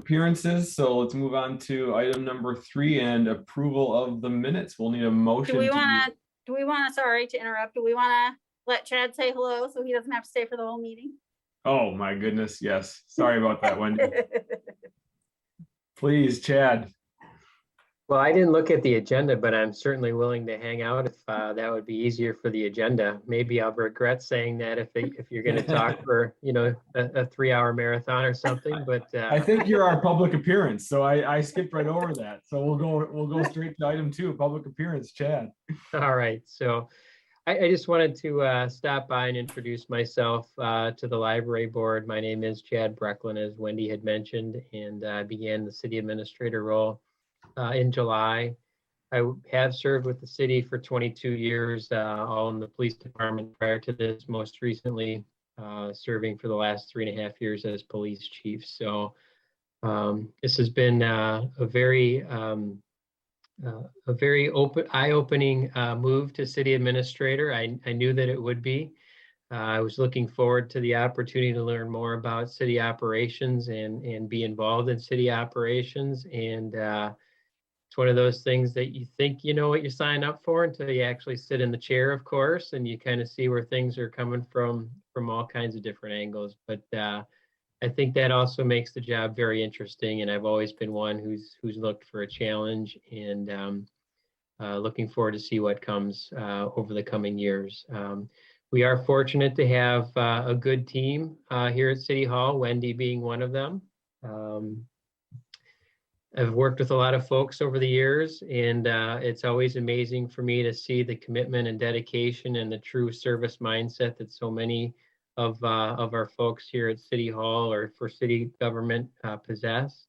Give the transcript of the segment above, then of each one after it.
appearances. So let's move on to item number 3 and approval of the minutes. We'll need a motion Sorry to interrupt, do we want to let Chad say hello so he doesn't have to stay for the whole meeting? Oh my goodness, yes. Sorry about that, Wendy. Please, Chad. Well, I didn't look at the agenda, but I'm certainly willing to hang out if that would be easier for the agenda. Maybe I'll regret saying that if you're going to talk for a 3-hour marathon or something. But I think you're our public appearance, so I skipped right over that. So we'll go straight to item 2, public appearance, Chad. All right. So I just wanted to stop by and introduce myself to the library board. My name is Chad Brecklin, as Wendy had mentioned, and I began the city administrator role in July. I have served with the city for 22 years, all in the police department prior to this, most recently serving for the last 3.5 years as police chief. So this has been a very eye-opening move to city administrator. I knew that it would be. I was looking forward to the opportunity to learn more about city operations and be involved in city operations. And it's one of those things that you think you know what you sign up for until you actually sit in the chair, of course, and you kind of see where things are coming from all kinds of different angles. But I think that also makes the job very interesting, and I've always been one who's looked for a challenge, and looking forward to see what comes over the coming years. We are fortunate to have a good team here at City Hall, Wendy being one of them. I've worked with a lot of folks over the years, and it's always amazing for me to see the commitment and dedication and the true service mindset that so many of our folks here at City Hall or for city government possess.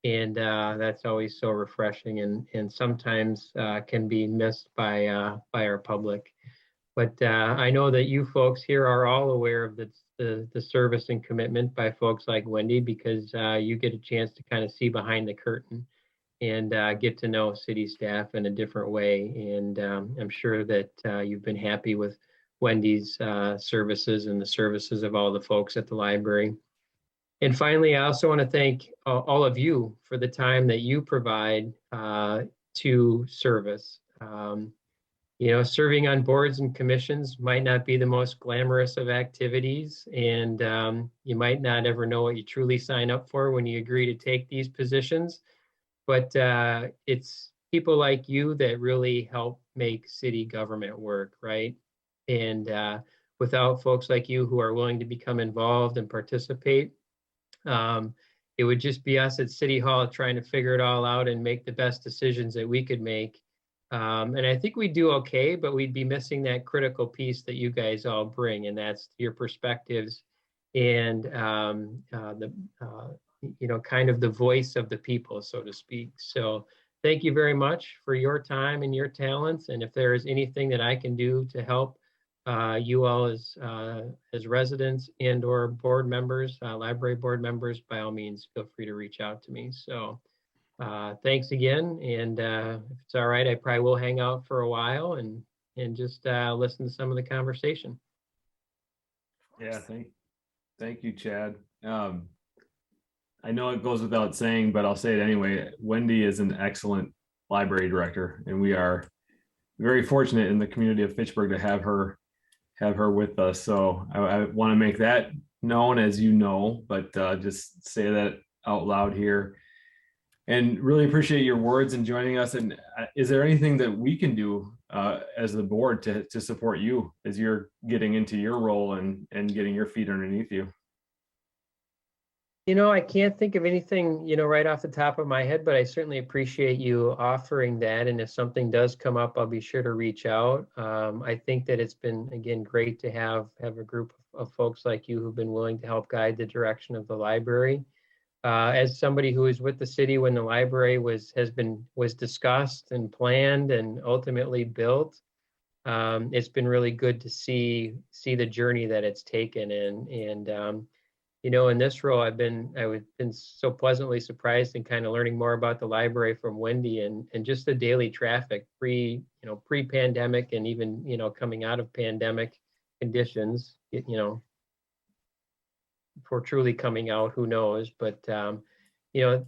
And that's always so refreshing and sometimes can be missed by our public. But I know that you folks here are all aware of the service and commitment by folks like Wendy, because you get a chance to kind of see behind the curtain and get to know city staff in a different way. And I'm sure that you've been happy with Wendy's services and the services of all the folks at the library. And finally, I also want to thank all of you for the time that you provide to service. Serving on boards and commissions might not be the most glamorous of activities, and you might not ever know what you truly sign up for when you agree to take these positions. But it's people like you that really help make city government work, right? And without folks like you who are willing to become involved and participate, it would just be us at City Hall trying to figure it all out and make the best decisions that we could make. And I think we do okay, but we'd be missing that critical piece that you guys all bring, and that's your perspectives and kind of the voice of the people, so to speak. So thank you very much for your time and your talents. And if there is anything that I can do to help you all as residents and or board members, library board members, by all means, feel free to reach out to me. So thanks again. And if it's all right, I probably will hang out for a while and just listen to some of the conversation. Yeah, thank you, Chad. I know it goes without saying, but I'll say it anyway. Wendy is an excellent library director, and we are very fortunate in the community of Fitchburg to have her with us. So I want to make that known, as you know, but just say that out loud here. And really appreciate your words and joining us. And is there anything that we can do as the board to support you as you're getting into your role and getting your feet underneath you? I can't think of anything, right off the top of my head, but I certainly appreciate you offering that. And if something does come up, I'll be sure to reach out. I think that it's been, again, great to have a group of folks like you who've been willing to help guide the direction of the library. As somebody who was with the city when the library was discussed and planned and ultimately built, it's been really good to see the journey that it's taken. And in this role, I've been so pleasantly surprised and kind of learning more about the library from Wendy and just the daily traffic pre-pandemic and even coming out of pandemic conditions. If we're truly coming out, who knows? But you know,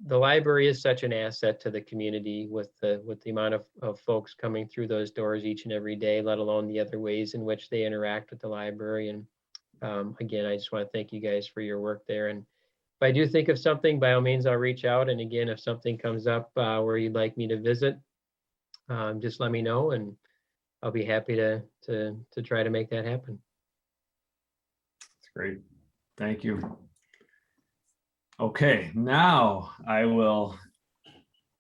the library is such an asset to the community with the amount of folks coming through those doors each and every day, let alone the other ways in which they interact with the library. And again, I just want to thank you guys for your work there. And if I do think of something, by all means, I'll reach out. And again, if something comes up where you'd like me to visit, just let me know, and I'll be happy to try to make that happen. That's great. Thank you. Okay, now I will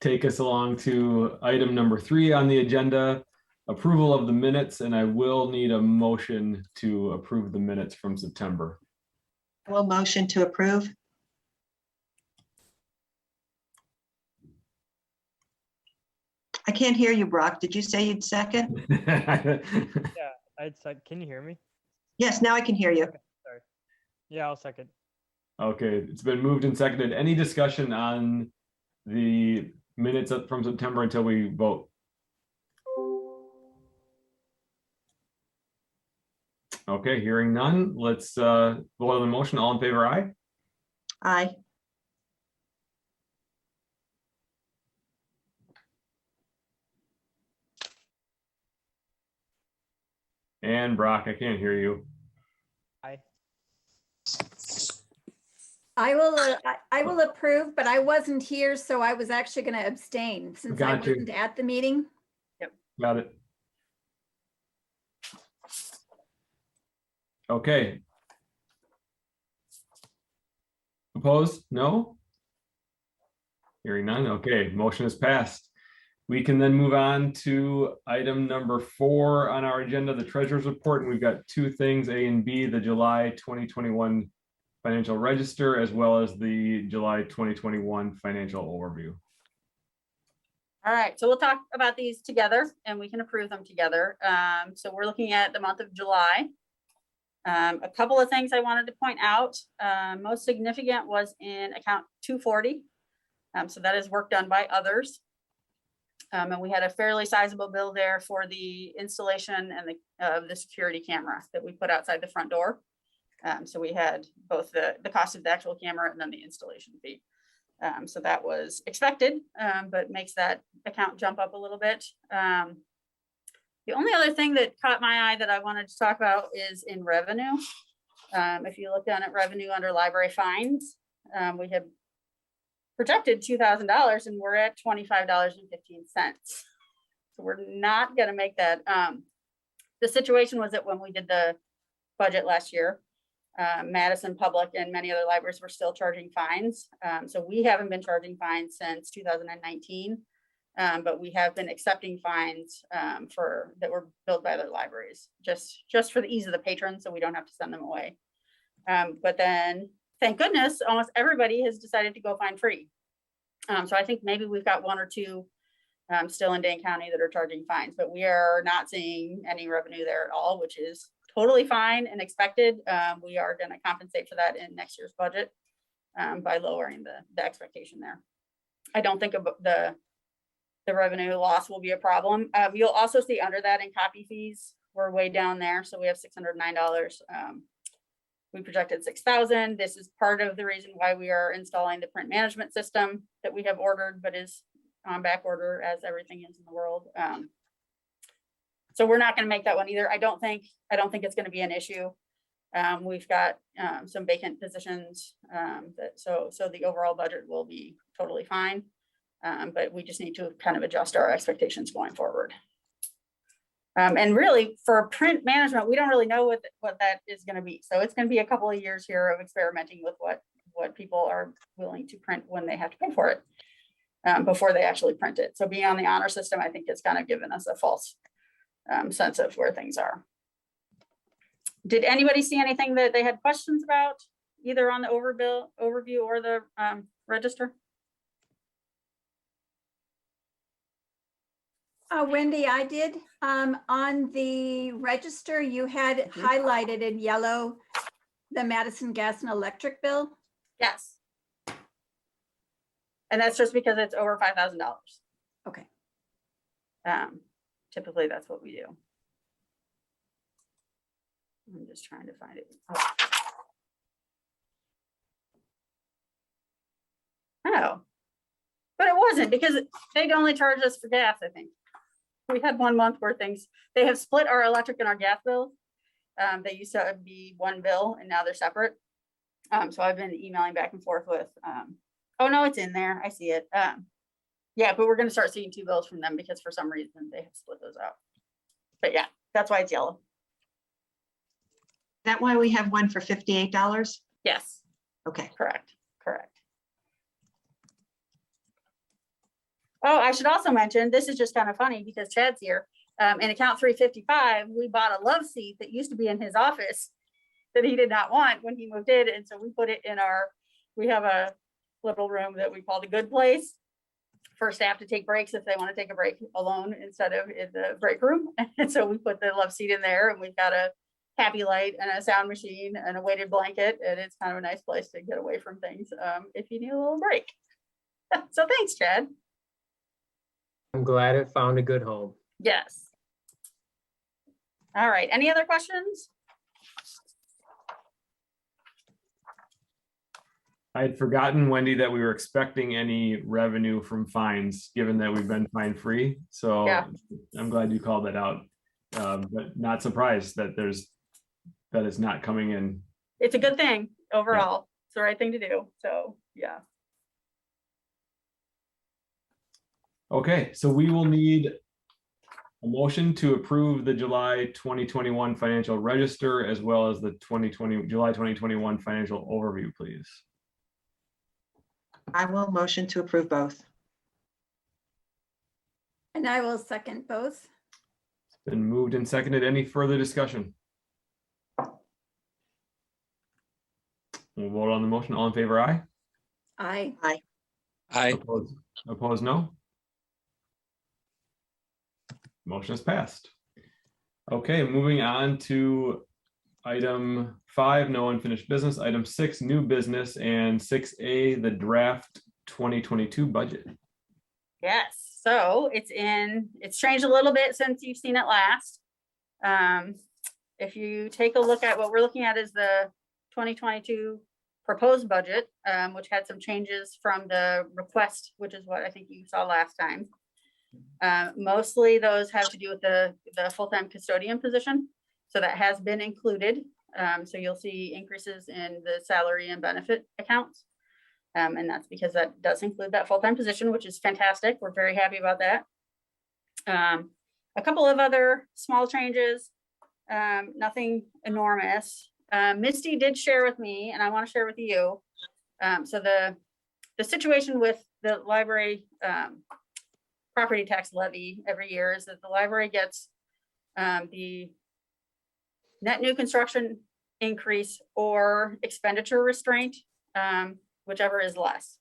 take us along to item number 3 on the agenda, approval of the minutes, and I will need a motion to approve the minutes from September. I will motion to approve. I can't hear you, Brock. Did you say you'd second? Yeah, I'd second. Can you hear me? Yes, now I can hear you. Okay, sorry. Yeah, I'll second. Okay, it's been moved and seconded. Any discussion on the minutes from September until we vote? Okay, hearing none, let's vote on the motion. All in favor, aye? Aye. And Brock, I can't hear you. Aye. I will approve, but I wasn't here, so I was actually going to abstain since I Got you. wasn't at the meeting. Got it. Okay. Opposed? No? Hearing none. Okay, motion is passed. We can then move on to item number 4 on our agenda, the treasurer's report. And we've got 2 things, A and B, the July 2021 financial register, as well as the July 2021 financial overview. All right, so we'll talk about these together and we can approve them together. So we're looking at the month of July. A couple of things I wanted to point out. Most significant was in account 240. So that is work done by others. And we had a fairly sizable bill there for the installation and the security camera that we put outside the front door. So we had both the cost of the actual camera and then the installation fee. So that was expected, but makes that account jump up a little bit. The only other thing that caught my eye that I wanted to talk about is in revenue. If you look down at revenue under library fines, we have projected $2,000 and we're at $25.15. So we're not going to make that. The situation was that when we did the budget last year, Madison Public and many other libraries were still charging fines. So we haven't been charging fines since 2019, but we have been accepting fines that were billed by other libraries, just for the ease of the patron, so we don't have to send them away. But then, thank goodness, almost everybody has decided to go fine free. So I think maybe we've got 1 or 2 still in Dane County that are charging fines, but we are not seeing any revenue there at all, which is totally fine and expected. We are going to compensate for that in next year's budget by lowering the expectation there. I don't think the revenue loss will be a problem. You'll also see under that in copy fees, we're way down there. So we have $609. We projected 6,000. This is part of the reason why we are installing the print management system that we have ordered, but is on back order as everything is in the world. So we're not going to make that one either. I don't think it's going to be an issue. We've got some vacant positions, so the overall budget will be totally fine. But we just need to kind of adjust our expectations going forward. And really for print management, we don't really know what that is going to be. So it's going to be a couple of years here of experimenting with what people are willing to print when they have to pay for it before they actually print it. So being on the honor system, I think it's kind of given us a false sense of where things are. Did anybody see anything that they had questions about, either on the overview or the register? Wendy, I did. On the register, you had highlighted in yellow the Madison gas and electric bill. Yes. And that's just because it's over $5,000. Okay. Typically, that's what we do. I'm just trying to find it. Oh. Oh. But it wasn't because they'd only charged us for gas, I think. We had 1 month where they have split our electric and our gas bills. They used to be one bill and now they're separate. So I've been emailing back and forth with, oh no, it's in there. I see it. Yeah, but we're gonna start seeing 2 bills from them because for some reason they have split those out. But yeah, that's why it's yellow. Is that why we have one for $58? Yes, Okay. correct. Oh, I should also mention, this is just kind of funny because Chad's here. In account 355, we bought a love seat that used to be in his office that he did not want when he moved in. And so we put it in we have a little room that we call the good place for staff to take breaks if they want to take a break alone instead of in the break room. And so we put the love seat in there and we've got a happy light and a sound machine and a weighted blanket. And it's kind of a nice place to get away from things if you need a little break. So thanks, Chad. I'm glad it found a good home. Yes. All right. Any other questions? I had forgotten, Wendy, that we were expecting any revenue from fines, given that we've been fine free. So Yeah. I'm glad you called that out. But not surprised that it's not coming in. It's a good thing overall. It's the right thing to do. So yeah. Okay, so we will need a motion to approve the July 2021 financial register as well as the July 2021 financial overview, please. I will motion to approve both. And I will second both. It's been moved and seconded. Any further discussion? We'll vote on the motion. All in favor, aye. Aye. Aye. Opposed, no. Motion is passed. Okay, moving on to item 5, no unfinished business. Item 6, new business, and 6A, the draft 2022 budget. Yes. So it's changed a little bit since you've seen it last. If you take a look at what we're looking at is the 2022 proposed budget, which had some changes from the request, which is what I think you saw last time. Mostly those have to do with the full-time custodian position. So that has been included. So you'll see increases in the salary and benefit accounts. And that's because that does include that full-time position, which is fantastic. We're very happy about that. A couple of other small changes, nothing enormous. Misty did share with me, and I want to share with you. So the situation with the library property tax levy every year is that the library gets the net new construction increase or expenditure restraint, whichever is less.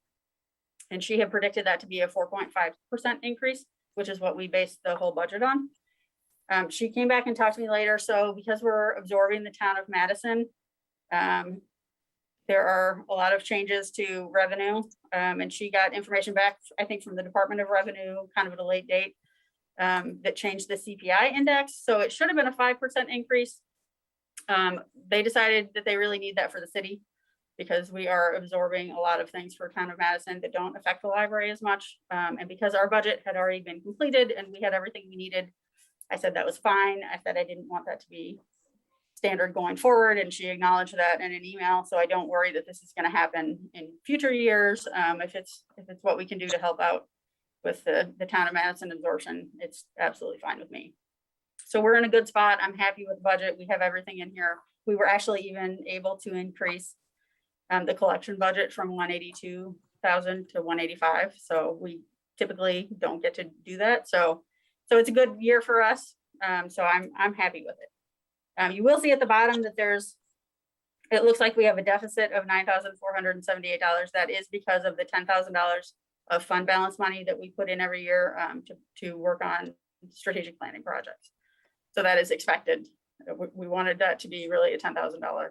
And she had predicted that to be a 4.5% increase, which is what we based the whole budget on. She came back and talked to me later. So because we're absorbing the town of Madison, there are a lot of changes to revenue. And she got information back, I think, from the Department of Revenue, kind of at a late date, that changed the CPI index. So it should have been a 5% increase. They decided that they really need that for the city because we are absorbing a lot of things for town of Madison that don't affect the library as much. And because our budget had already been completed and we had everything we needed, I said that was fine. I said I didn't want that to be standard going forward, and she acknowledged that in an email. So I don't worry that this is going to happen in future years. If it's what we can do to help out with the town of Madison absorption, it's absolutely fine with me. So we're in a good spot. I'm happy with the budget. We have everything in here. We were actually even able to increase the collection budget from 182,000 to 185. So we typically don't get to do that. So it's a good year for us. So I'm happy with it. You will see at the bottom that it looks like we have a deficit of $9,478. That is because of the $10,000 of fund balance money that we put in every year to work on strategic planning projects. So that is expected. We wanted that to be really a $10,000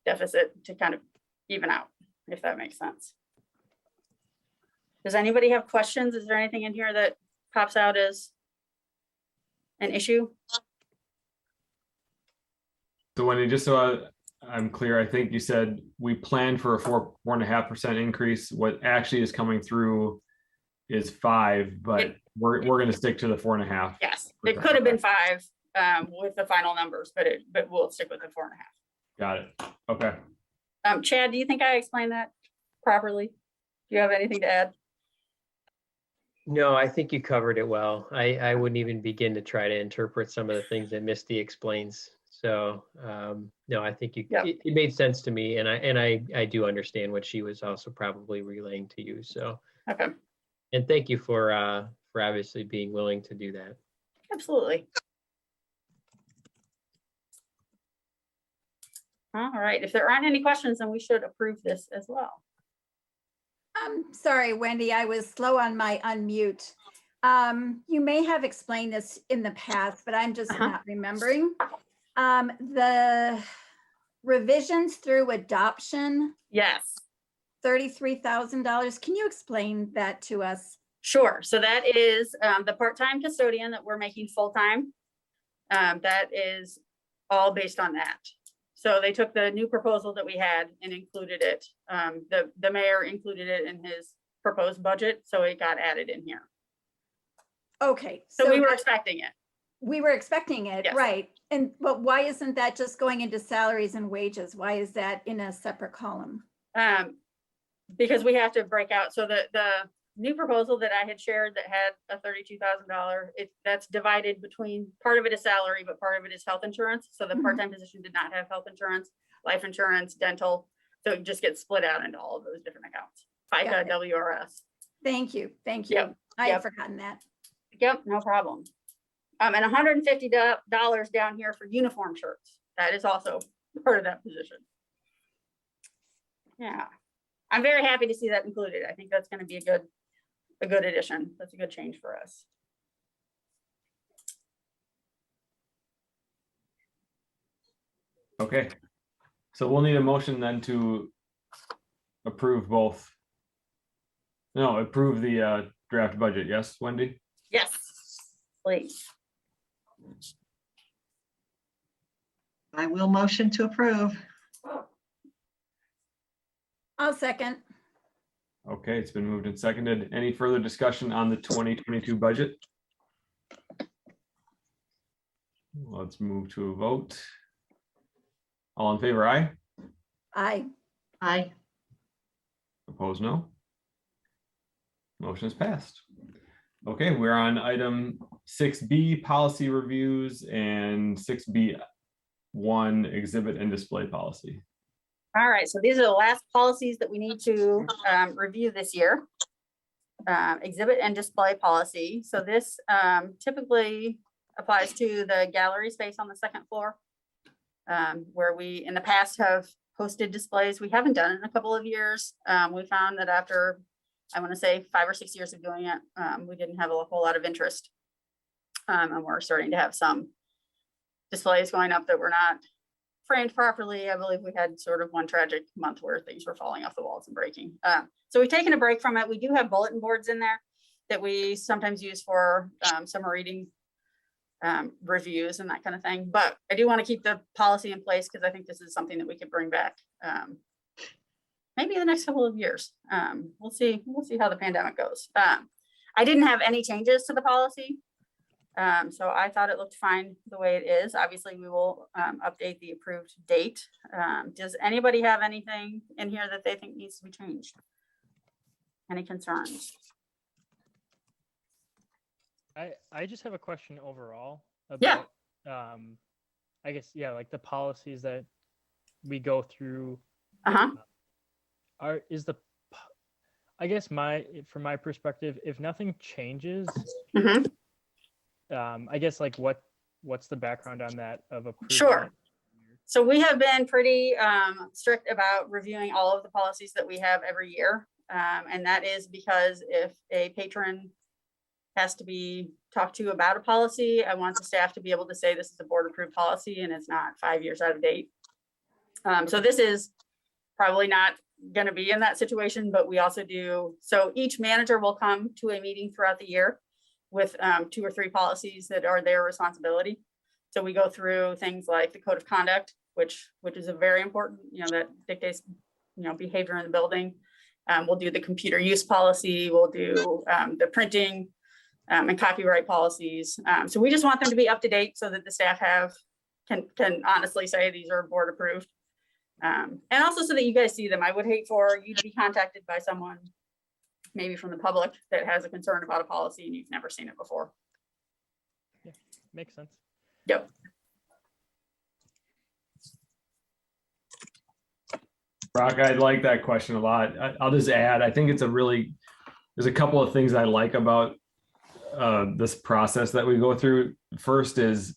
deficit to kind of even out, if that makes sense. Does anybody have questions? Is there anything in here that pops out as an issue? So Wendy, just so I'm clear. I think you said we planned for a 4.5% increase. What actually is coming through is 5, but we're going to stick to the 4.5. Yes, it could have been 5 with the final numbers, but we'll stick with the 4.5. Got it. Okay. Chad, do you think I explained that properly? Do you have anything to add? No, I think you covered it well. I wouldn't even begin to try to interpret some of the things that Misty explains. So no, I think Yeah. it made sense to me, and I do understand what she was also probably relaying to you. So Okay, and thank you for obviously being willing to do that. absolutely. All right, if there aren't any questions, then we should approve this as well. Sorry, Wendy, I was slow on my unmute. You may have explained this in the past, but I'm just not remembering. The revisions through adoption, Yes, $33,000. Can you explain that to us? sure. So that is the part-time custodian that we're making full-time. That is all based on that. So they took the new proposal that we had and included it. The mayor included it in his proposed budget, so it got added in here. Okay. So we were that- expecting it. We were expecting it, Yes. right? But why isn't that just going into salaries and wages? Why is that in a separate column? Because we have to break out. So the new proposal that I had shared that had a $32,000, that's divided between, part of it is salary, but part of it is health insurance. So the Mhm. part-time position did not have health insurance, life insurance, dental. So it just gets split out into all of those different accounts. Got FICA, it. WRS. Thank you. Thank you. Yep, I had yep. forgotten that. Yep, no problem. And $150 down here for uniform shirts. That is also part of that position. Yeah, I'm very happy to see that included. I think that's going to be a good addition. That's a good change for us. Okay. So we'll need a motion then to approve both. No, approve the draft budget. Yes, Wendy? Yes, please. I will motion to approve. I'll second. Okay, it's been moved and seconded. Any further discussion on the 2022 budget? Let's move to a vote. All in favor, aye. Aye. Aye. Opposed, no. Motion is passed. Okay, we're on item 6B, policy reviews, and 6B1, exhibit and display policy. All right, so these are the last policies that we need to review this year. Exhibit and display policy. So this typically applies to the gallery space on the second floor, where we in the past have hosted displays. We haven't done it in a couple of years. We found that after, I want to say 5 or 6 years of doing it, we didn't have a whole lot of interest. And we're starting to have some displays going up that were not framed properly. I believe we had sort of one tragic month where things were falling off the walls and breaking. So we've taken a break from it. We do have bulletin boards in there that we sometimes use for summer reading reviews and that kind of thing. But I do want to keep the policy in place because I think this is something that we could bring back maybe in the next couple of years. We'll see how the pandemic goes. I didn't have any changes to the policy. So I thought it looked fine the way it is. Obviously, we will update the approved date. Does anybody have anything in here that they think needs to be changed? Any concerns? I just have a question overall Yeah. about I guess like the policies that we go through Uh-huh. I guess from my perspective, if nothing changes, Mhm. I guess like what's the background on that of approving Sure. it? So we have been pretty strict about reviewing all of the policies that we have every year. And that is because if a patron has to be talked to about a policy, I want the staff to be able to say this is a board approved policy and it's not 5 years out of date. So this is probably not going to be in that situation, but we also do. So each manager will come to a meeting throughout the year with 2 or 3 policies that are their responsibility. So we go through things like the code of conduct, which is a very important, that dictates, behavior in the building. We'll do the computer use policy, we'll do the printing and copyright policies. So we just want them to be up to date so that the staff can honestly say these are board approved. And also so that you guys see them. I would hate for you to be contacted by someone, maybe from the public, that has a concern about a policy and you've never seen it before. Makes sense. Yep. Brock, I like that question a lot. I'll just add, I think there's a couple of things I like about this process that we go through. First is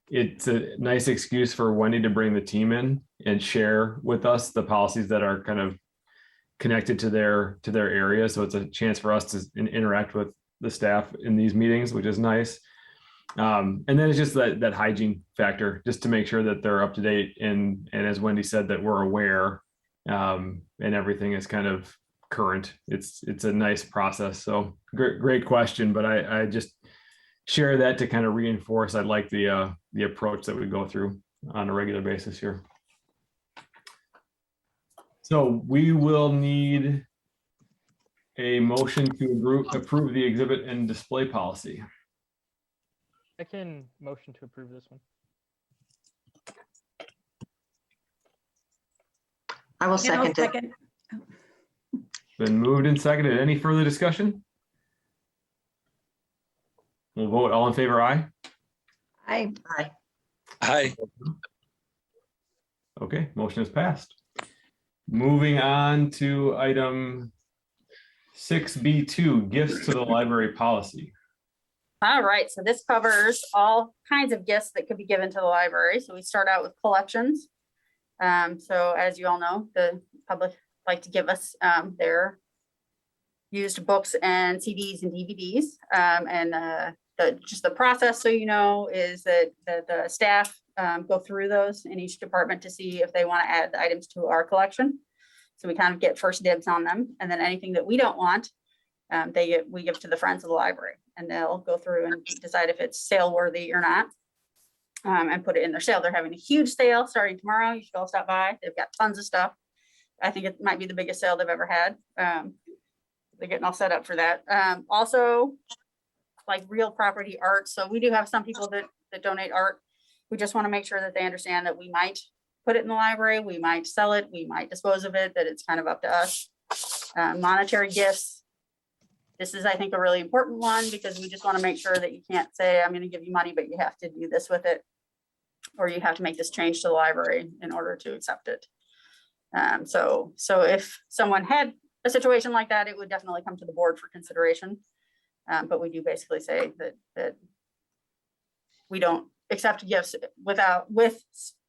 it's a nice excuse for Wendy to bring the team in and share with us the policies that are kind of connected to their area. So it's a chance for us to interact with the staff in these meetings, which is nice. And then it's just that hygiene factor, just to make sure that they're up to date. And as Wendy said, that we're aware and everything is kind of current. It's a nice process. So great question, but I just share that to kind of reinforce. I like the approach that we go through on a regular basis here. So we will need a motion to approve the exhibit and display policy. I can motion to approve this one. I will And I'll second it. second. Been moved and seconded. Any further discussion? We'll vote. All in favor, aye? I, Aye. Aye. Okay, motion is passed. Moving on to item 6B2, gifts to the library policy. All right, so this covers all kinds of gifts that could be given to the library. So we start out with collections. So as you all know, the public like to give us their used books and CDs and DVDs. Just the process, so you know, is that the staff go through those in each department to see if they want to add the items to our collection. So we kind of get first dibs on them, and then anything that we don't want, we give to the Friends of the Library, and they'll go through and decide if it's sale worthy or not, and put it in their sale. They're having a huge sale starting tomorrow. You should all stop by. They've got tons of stuff. I think it might be the biggest sale they've ever had. They're getting all set up for that. Also, like real property art. So we do have some people that donate art. We just want to make sure that they understand that we might put it in the library, we might sell it, we might dispose of it, that it's kind of up to us. Monetary gifts. This is, I think, a really important one because we just want to make sure that you can't say, I'm going to give you money, but you have to do this with it. Or you have to make this change to the library in order to accept it. So if someone had a situation like that, it would definitely come to the board for consideration. But we do basically say that we don't accept gifts with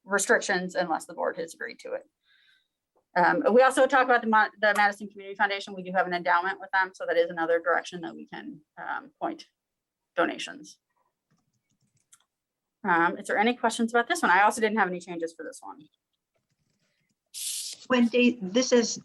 restrictions unless the board has agreed to it. We also talk about the Madison Community Foundation. We do have an endowment with them, so that is another direction that we can point donations. Is there any questions about this one? I also didn't have any changes for this one. Wendy, this is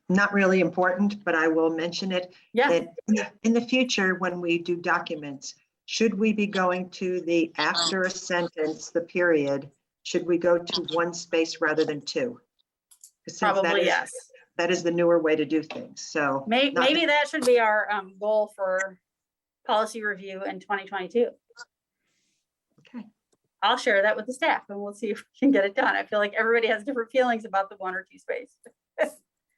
not really important, but I will mention it. Yeah. That in the future, when we do documents, should we be going to the after a sentence, the period, should we go to one space rather than two? Since Probably yes. That is the newer way to do things. So Maybe that should be our goal for policy review in 2022. Okay. I'll share that with the staff and we'll see if we can get it done. I feel like everybody has different feelings about the one or two space.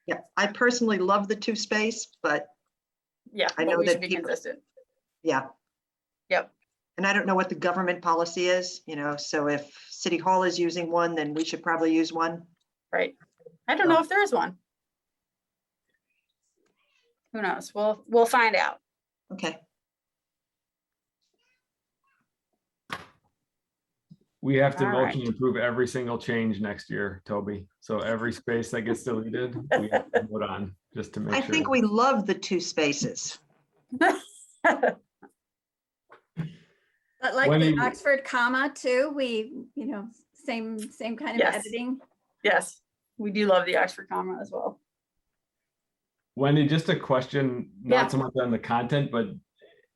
Yeah, I personally love the two space, but Yeah, I but know we that should be people- consistent. yeah. Yep. And I don't know what the government policy is, so if City Hall is using one, then we should probably use one. Right. I don't know if there is one. Who knows? We'll find out. Okay. We have to All motion right. to approve every single change next year, Toby. So every space that gets deleted, we have to vote on just to make I sure. think we love the two spaces. but like When the you- Oxford comma too, we, same kind of Yes. editing. Yes, we do love the Oxford comma as well. Wendy, just a question, Yeah. not so much on the content, but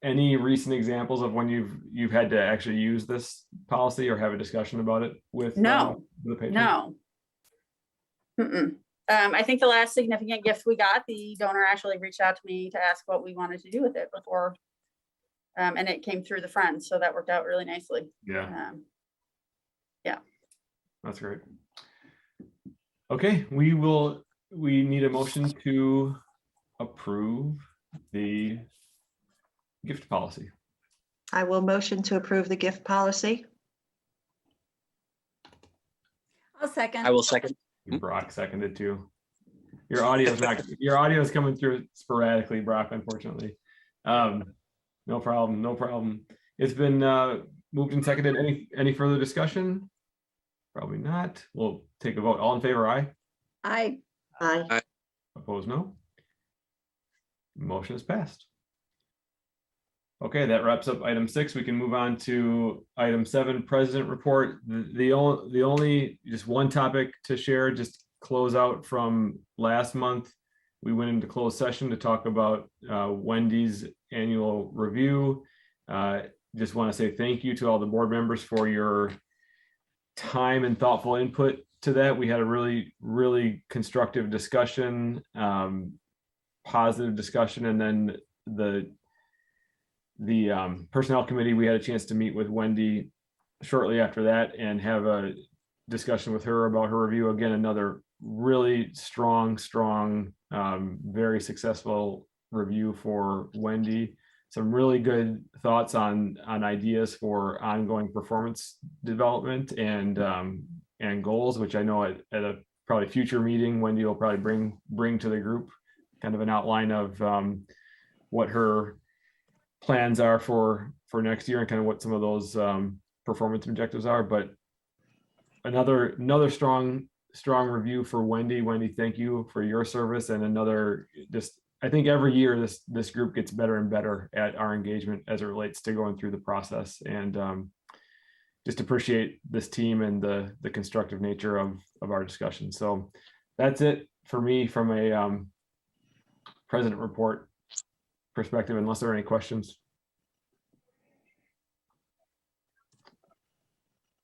any recent examples of when you've had to actually use this policy or have a discussion about it with No, the patron? no. Mm-mm. I think the last significant gift we got, the donor actually reached out to me to ask what we wanted to do with it before. And it came through the friends, so that worked out really nicely. Yeah, Yeah. that's great. Okay, we need a motion to approve the gift policy. I will motion to approve the gift policy. I'll second. I will second. Brock seconded too. Your audio is coming through sporadically, Brock, unfortunately. No problem. It's been moved and seconded. Any further discussion? Probably not. We'll take a vote. All in favor, aye. Aye. Aye. Opposed, no. Motion is passed. Okay, that wraps up item 6. We can move on to item 7, president report. The only just one topic to share, just close out from last month. We went into closed session to talk about Wendy's annual review. Just want to say thank you to all the board members for your time and thoughtful input to that. We had a really, really constructive discussion, positive discussion, and then the personnel committee, we had a chance to meet with Wendy shortly after that and have a discussion with her about her review. Again, another really strong, very successful review for Wendy. Some really good thoughts on ideas for ongoing performance development and goals, which I know at a probably future meeting, Wendy will probably bring to the group kind of an outline of what her plans are for next year and kind of what some of those performance objectives are. But another strong review for Wendy. Wendy, thank you for your service, and another just, I think every year this group gets better and better at our engagement as it relates to going through the process, and just appreciate this team and the constructive nature of our discussion. So that's it for me from a president report perspective, unless there are any questions.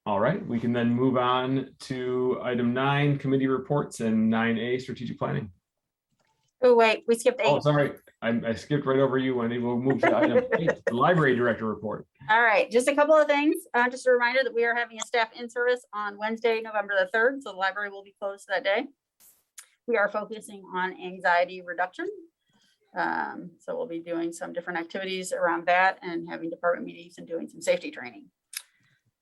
All right, we can then move on to item 9, committee reports, and 9A, strategic planning. Oh, wait, we skipped 8. Oh, sorry, I skipped right over you, Wendy. We'll move to item 8, the library director report. All right, just a couple of things. Just a reminder that we are having a staff in-service on Wednesday, November the 3rd, so the library will be closed that day. We are focusing on anxiety reduction. So we'll be doing some different activities around that and having department meetings and doing some safety training.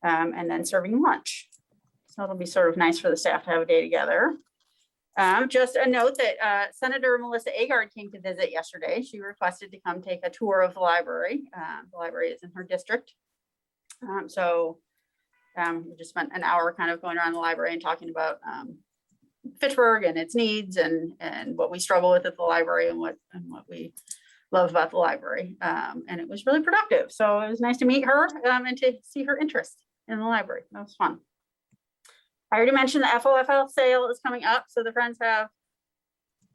And then serving lunch. So it'll be sort of nice for the staff to have a day together. Just a note that Senator Melissa Agard came to visit yesterday. She requested to come take a tour of the library. The library is in her district. We just spent an hour kind of going around the library and talking about Fitchburg and its needs and what we struggle with at the library and what we love about the library. And it was really productive. So it was nice to meet her and to see her interest in the library. That was fun. I already mentioned the FOFL sale is coming up. So the friends have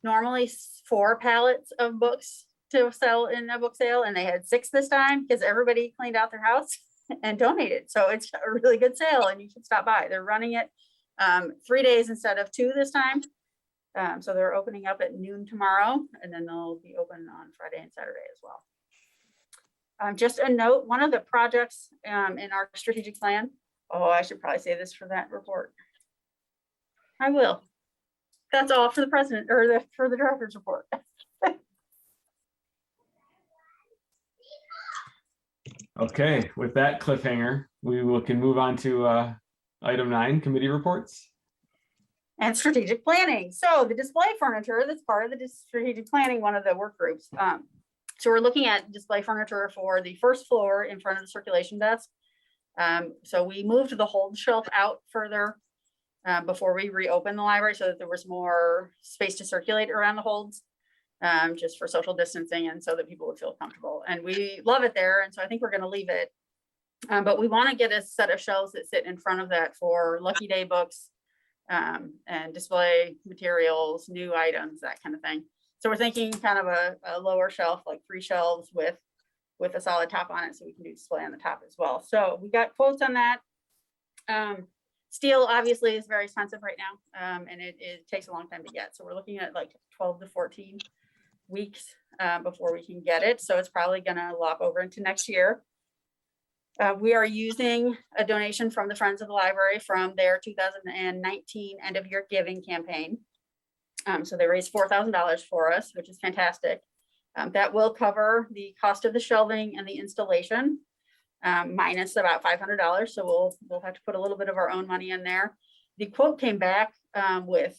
normally 4 pallets of books to sell in a book sale, and they had 6 this time because everybody cleaned out their house and donated. So it's a really good sale and you should stop by. They're running it 3 days instead of 2 this time. So they're opening up at noon tomorrow, and then they'll be open on Friday and Saturday as well. Just a note, one of the projects in our strategic plan, I should probably say this for that report. I will. That's all for the president or for the director's report. Okay, with that cliffhanger, can move on to item 9, committee reports. And strategic planning. So the display furniture, that's part of the strategic planning, one of the work groups. So we're looking at display furniture for the first floor in front of the circulation desk. So we moved the hold shelf out further before we reopened the library so that there was more space to circulate around the holds, just for social distancing and so that people would feel comfortable. And we love it there. And so I think we're going to leave it. But we want to get a set of shelves that sit in front of that for Lucky Day books, and display materials, new items, that kind of thing. So we're thinking kind of a lower shelf, like 3 shelves with with a solid top on it, so we can do display on the top as well. So we got quotes on that. Steel obviously is very expensive right now, and it takes a long time to get. So we're looking at like 12 to 14 weeks before we can get it. So it's probably gonna lop over into next year. We are using a donation from the Friends of the Library from their 2019 end of year giving campaign. So they raised $4,000 for us, which is fantastic. That will cover the cost of the shelving and the installation, minus about $500. So we'll have to put a little bit of our own money in there. The quote came back with,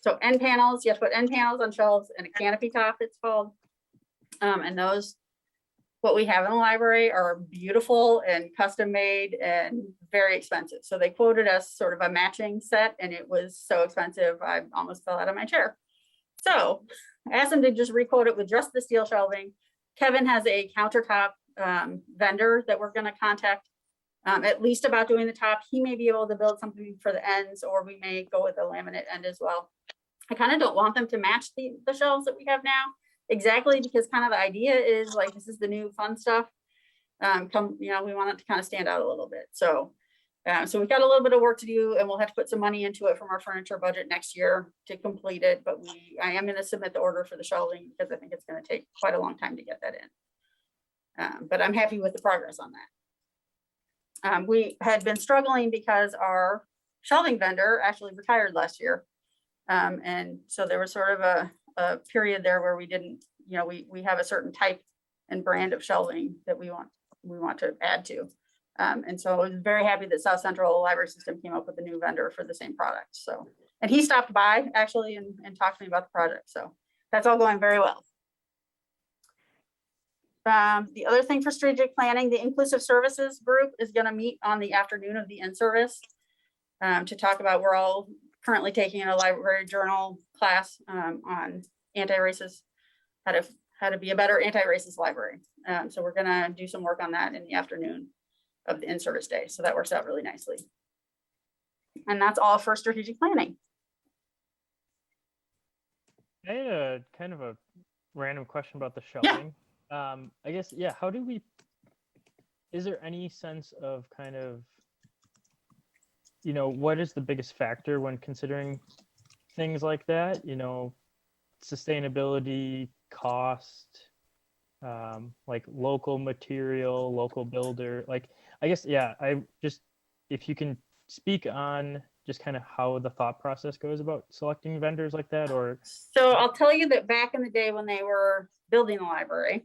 so end panels, you have to put end panels on shelves and a canopy top, it's called. And those, what we have in the library are beautiful and custom made and very expensive. So they quoted us sort of a matching set, and it was so expensive, I almost fell out of my chair. So I asked them to just requote it with just the steel shelving. Kevin has a countertop vendor that we're going to contact at least about doing the top. He may be able to build something for the ends, or we may go with a laminate end as well. I kind of don't want them to match the shelves that we have now. Exactly, because kind of the idea is like, this is the new fun stuff. We want it to kind of stand out a little bit. So we've got a little bit of work to do, and we'll have to put some money into it from our furniture budget next year to complete it. But I am going to submit the order for the shelving because I think it's going to take quite a long time to get that in. But I'm happy with the progress on that. We had been struggling because our shelving vendor actually retired last year. And so there was sort of a period there where we didn't, we have a certain type and brand of shelving that we want to add to. And so I was very happy that South Central Library System came up with a new vendor for the same product. So, and he stopped by actually and talked to me about the project. So that's all going very well. The other thing for strategic planning, the inclusive services group is going to meet on the afternoon of the in-service to talk about, we're all currently taking a library journal class on anti-racist, how to be a better anti-racist library. So we're gonna do some work on that in the afternoon of the in-service day. So that works out really nicely. And that's all for strategic planning. I had a kind of a random question about the shelving. I guess, yeah, is there any sense of kind of, what is the biggest factor when considering things like that? Sustainability, cost, like local material, local builder, like, I guess, yeah, if you can speak on just kind of how the thought process goes about selecting vendors like that, or. So I'll tell you that back in the day when they were building the library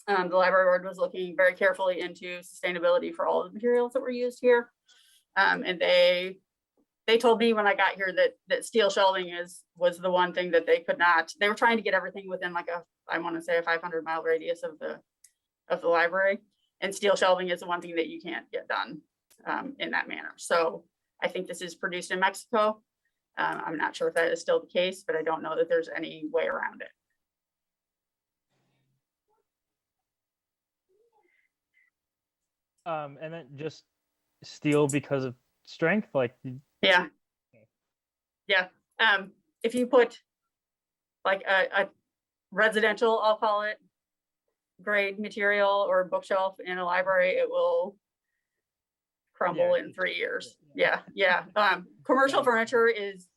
board was looking very carefully into sustainability for all the materials that were used here. And they told me when I got here that steel shelving was the one thing that they could not. They were trying to get everything within like I want to say a 500-mile radius of the library, and steel shelving is the one thing that you can't get done in that manner. So I think this is produced in Mexico. I'm not sure if that is still the case, but I don't know that there's any way around it. And then just steel because of strength, like. Yeah. If you put like a residential, I'll call it, grade material or bookshelf in a library, it will crumble in 3 years. Yeah. Commercial furniture is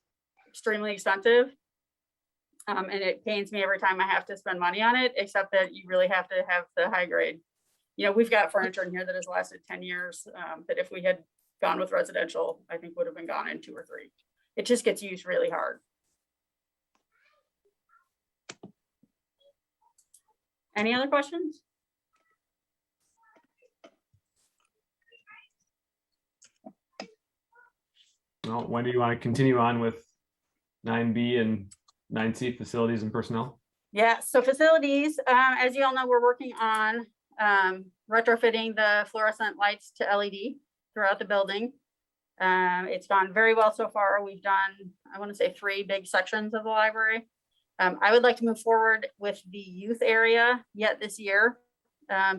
extremely expensive. And it pains me every time I have to spend money on it, except that you really have to have the high grade. We've got furniture in here that has lasted 10 years, that if we had gone with residential, I think would have been gone in 2 or 3. It just gets used really hard. Any other questions? Well, when do you want to continue on with 9B and 9C, facilities and personnel? Yeah, so facilities, as you all know, we're working on retrofitting the fluorescent lights to LED throughout the building. It's gone very well so far. We've done, I want to say 3 big sections of the library. I would like to move forward with the youth area yet this year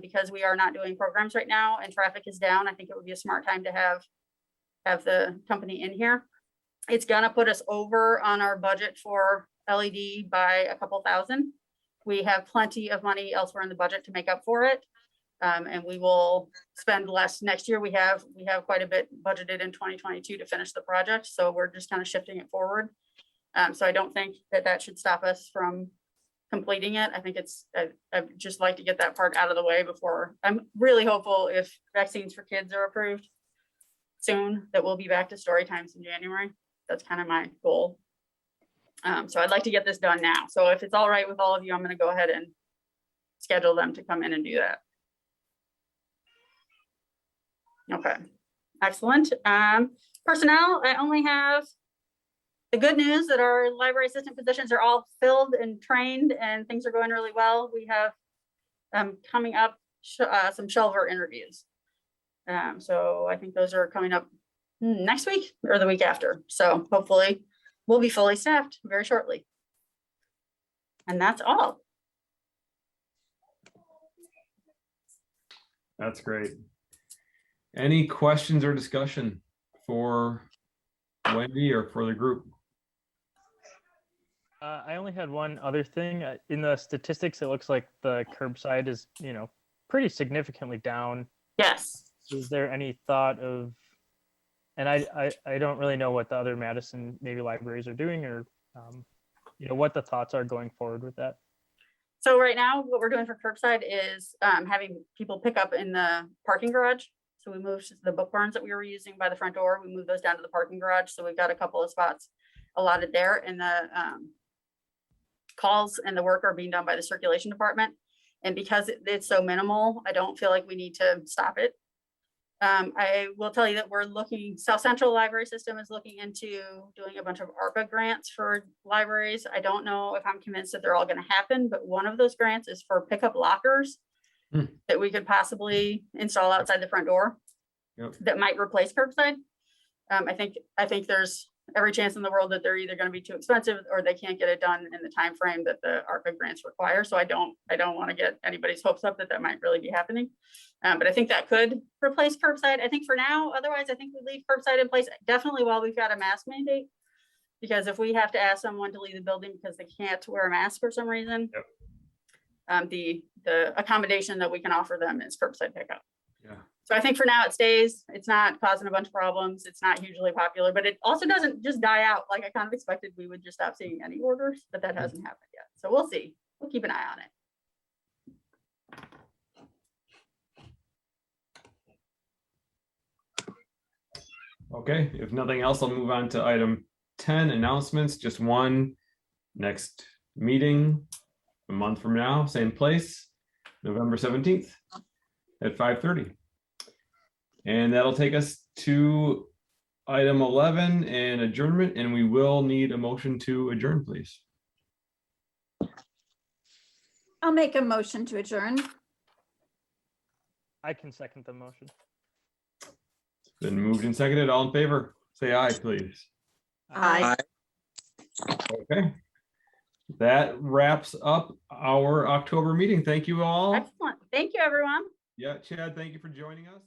because we are not doing programs right now and traffic is down. I think it would be a smart time to have the company in here. It's gonna put us over on our budget for LED by a couple thousand. we have plenty of money elsewhere in the budget to make up for it. And we will spend less next year. We have quite a bit budgeted in 2022 to finish the project. So we're just kind of shifting it forward. So I don't think that should stop us from completing it. I think I'd just like to get that part out of the way before. I'm really hopeful if vaccines for kids are approved soon, that we'll be back to story times in January. That's kind of my goal. So I'd like to get this done now. So if it's all right with all of you, I'm going to go ahead and schedule them to come in and do that. Okay, excellent. Personnel, I only have the good news that our library assistant positions are all filled and trained and things are going really well. We have coming up some shelver interviews. So I think those are coming up next week or the week after. So hopefully we'll be fully staffed very shortly. And that's all. That's great. Any questions or discussion for Wendy or for the group? I only had one other thing. In the statistics, it looks like the curbside is, pretty significantly down. Yes. Is there any thought of, and I don't really know what the other Madison maybe libraries are doing, or what the thoughts are going forward with that? So right now, what we're doing for curbside is having people pick up in the parking garage. So we moved the book barns that we were using by the front door. We moved those down to the parking garage. So we've got a couple of spots allotted there, and the calls and the work are being done by the circulation department. And because it's so minimal, I don't feel like we need to stop it. I will tell you that we're looking, South Central Library System is looking into doing a bunch of ARPA grants for libraries. I don't know if I'm convinced that they're all going to happen, but one of those grants is for pickup lockers that we could possibly install outside the front door. Yep. That might replace curbside. I think there's every chance in the world that they're either going to be too expensive or they can't get it done in the time frame that the ARPA grants require. So I don't want to get anybody's hopes up that might really be happening. But I think that could replace curbside. I think for now, otherwise, I think we leave curbside in place definitely while we've got a mask mandate. Because if we have to ask someone to leave the building because they can't wear a mask for some reason, the accommodation that we can offer them is curbside pickup. Yeah. So I think for now it stays. It's not causing a bunch of problems. It's not hugely popular, but it also doesn't just die out. Like I kind of expected we would just stop seeing any orders, but that hasn't happened yet. So we'll see. We'll keep an eye on it. Okay, if nothing else, I'll move on to item 10, announcements. Just one. Next meeting a month from now, same place, November 17th at 5:30. And that'll take us to item 11 and adjournment, and we will need a motion to adjourn, please. I'll make a motion to adjourn. I can second the motion. Been moved and seconded. All in favor, say aye, please. Aye. Okay. That wraps up our October meeting. Thank you all. Excellent. Thank you, everyone. Yeah, Chad, thank you for joining us.